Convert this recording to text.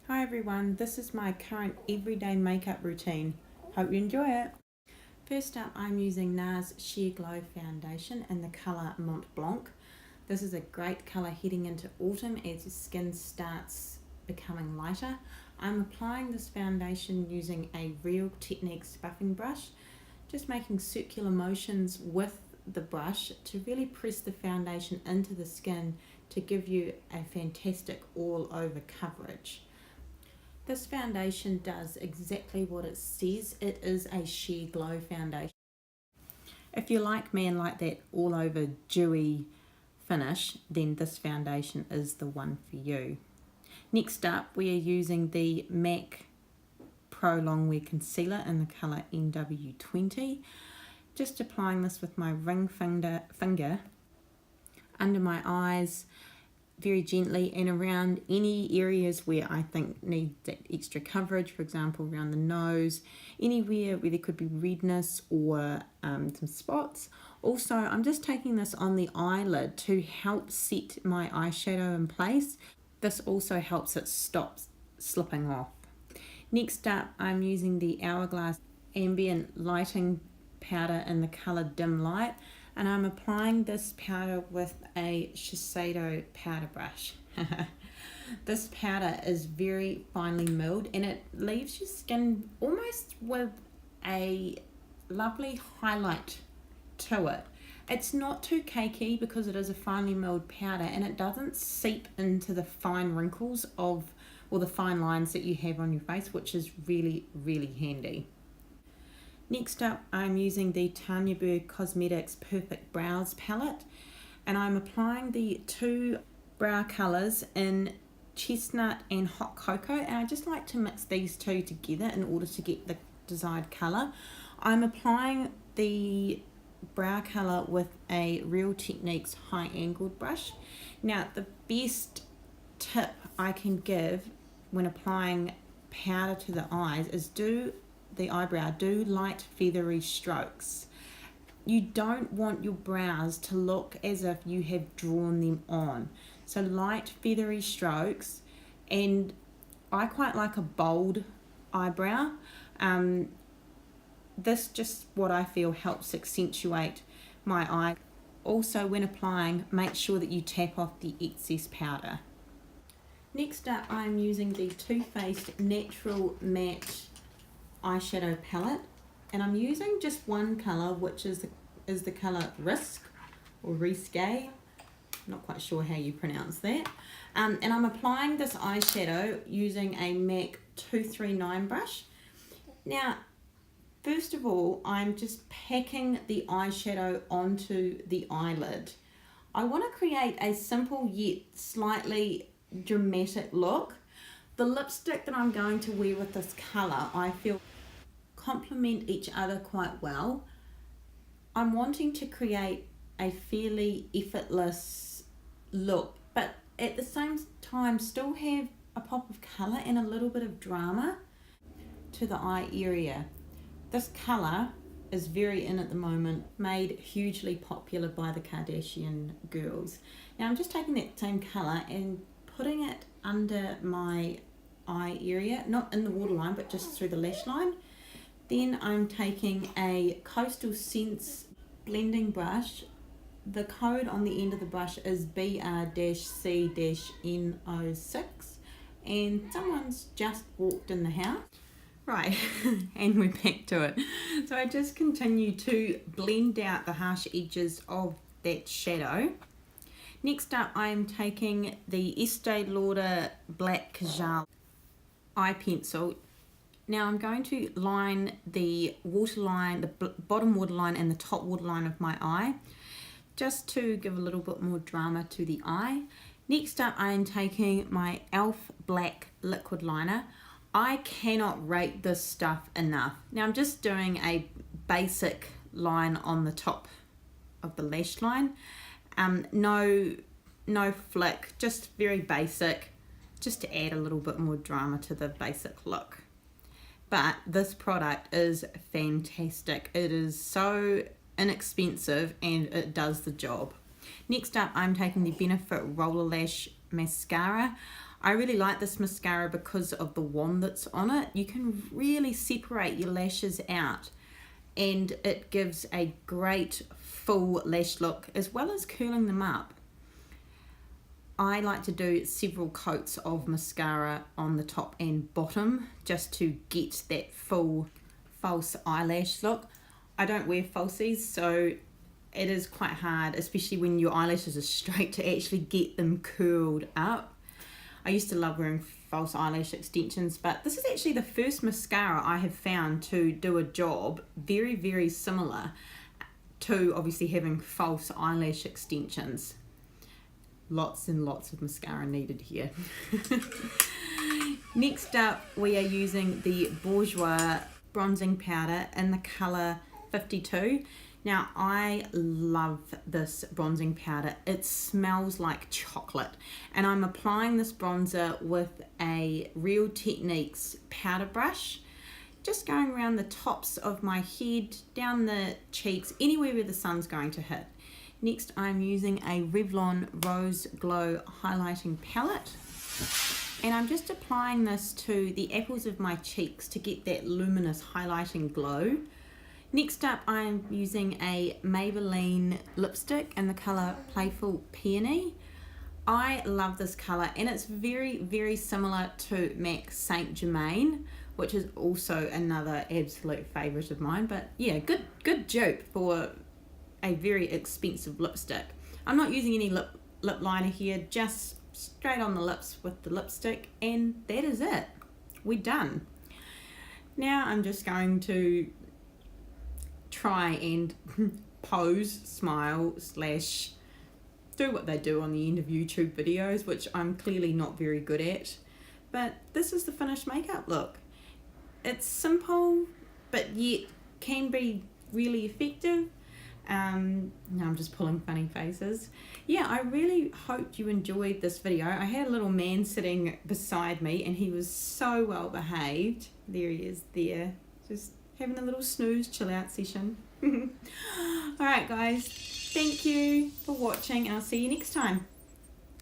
Hi everyone, this is my current everyday makeup routine. Hope you enjoy it. First up, I'm using NARS Sheer Glow Foundation in the colour Mont Blanc. This is a great colour heading into autumn as your skin starts becoming lighter. I'm applying this foundation using a Real Techniques buffing brush, just making circular motions with the brush to really press the foundation into the skin to give you a fantastic all over coverage. This foundation does exactly what it says. It is a sheer glow foundation. If you're like me and like that all over dewy finish, then this foundation is the one for you. Next up, we are using the MAC Pro Longwear Concealer in the colour NW20. Just applying this with my ring finger under my eyes, very gently, and around any areas where I think need that extra coverage, for example around the nose, anywhere where there could be redness or some spots. Also, I'm just taking this on the eyelid to help set my eyeshadow in place. This also helps it stop slipping off. Next up, I'm using the Hourglass Ambient lighting powder in the colour Dim Light, and I'm applying this powder with a Shiseido powder brush. This powder is very finely milled and it leaves your skin almost with a lovely highlight to it. It's not too cakey because it is a finely milled powder, and it doesn't seep into the fine wrinkles or the fine lines that you have on your face, which is really, really handy. Next up, I'm using the Tanya Burr Cosmetics Perfect Brows palette, and I'm applying the two brow colours in Chestnut and Hot Cocoa, and I just like to mix these two together in order to get the desired colour. I'm applying the brow colour with a Real Techniques high angled brush. Now, the best tip I can give when applying powder to the eyes is do light feathery strokes. You don't want your brows to look as if you have drawn them on. So light feathery strokes, and I quite like a bold eyebrow. This just what I feel helps accentuate my eye. Also, when applying, make sure that you tap off the excess powder. Next up, I'm using the Too Faced Natural Matte eyeshadow palette, and I'm using just one colour, which is the colour Risqué. Not quite sure how you pronounce that. And I'm applying this eyeshadow using a MAC 239 brush. Now, first of all, I'm just packing the eyeshadow onto the eyelid. I want to create a simple yet slightly dramatic look. The lipstick that I'm going to wear with this colour, I feel complement each other quite well. I'm wanting to create a fairly effortless look, but at the same time still have a pop of colour and a little bit of drama to the eye area. This colour is very in at the moment, made hugely popular by the Kardashian girls. Now I'm just taking that same colour and putting it under my eye area, not in the waterline but just through the lash line. Then I'm taking a Coastal Scents blending brush. The code on the end of the brush is BR-C-N06, and someone's just walked in the house. Right, and we're back to it. So I just continue to blend out the harsh edges of that shadow. Next up, I'm taking the Estée Lauder Black Kajal eye pencil. Now I'm going to line the waterline, the bottom waterline and the top waterline of my eye, just to give a little bit more drama to the eye. Next up, I am taking my e.l.f. Black liquid liner. I cannot rate this stuff enough. Now I'm just doing a basic line on the top of the lash line. No flick, just very basic, just to add a little bit more drama to the basic look. But this product is fantastic. It is so inexpensive and it does the job. Next up, I'm taking the Benefit Roller Lash Mascara. I really like this mascara because of the wand that's on it. You can really separate your lashes out, and it gives a great full lash look as well as curling them up. I like to do several coats of mascara on the top and bottom just to get that full false eyelash look. I don't wear falsies, so it is quite hard, especially when your eyelashes are straight, to actually get them curled up. I used to love wearing false eyelash extensions, but this is actually the first mascara I have found to do a job very, very similar to obviously having false eyelash extensions. Lots and lots of mascara needed here. Next up, we are using the Bourjois bronzing powder in the colour 52. Now, I love this bronzing powder. It smells like chocolate, and I'm applying this bronzer with a Real Techniques powder brush, just going around the tops of my head, down the cheeks, anywhere where the sun's going to hit. Next, I'm using a Revlon Rose Glow highlighting palette, and I'm just applying this to the apples of my cheeks to get that luminous highlighting glow. Next up, I'm using a Maybelline lipstick in the colour Playful Peony. I love this colour, and it's very, very similar to MAC Saint Germain, which is also another absolute favourite of mine. But yeah, good dupe for a very expensive lipstick. I'm not using any lip liner here, just straight on the lips with the lipstick, and that is it. We're done. Now I'm just going to try and pose, smile, slash do what they do on the end of YouTube videos, which I'm clearly not very good at. But this is the finished makeup look. It's simple, but yet can be really effective. Now I'm just pulling funny faces. Yeah, I really hope you enjoyed this video. I had a little man sitting beside me, and he was so well behaved. There he is there, just having a little snooze chill out session. Alright guys, thank you for watching, and I'll see you next time.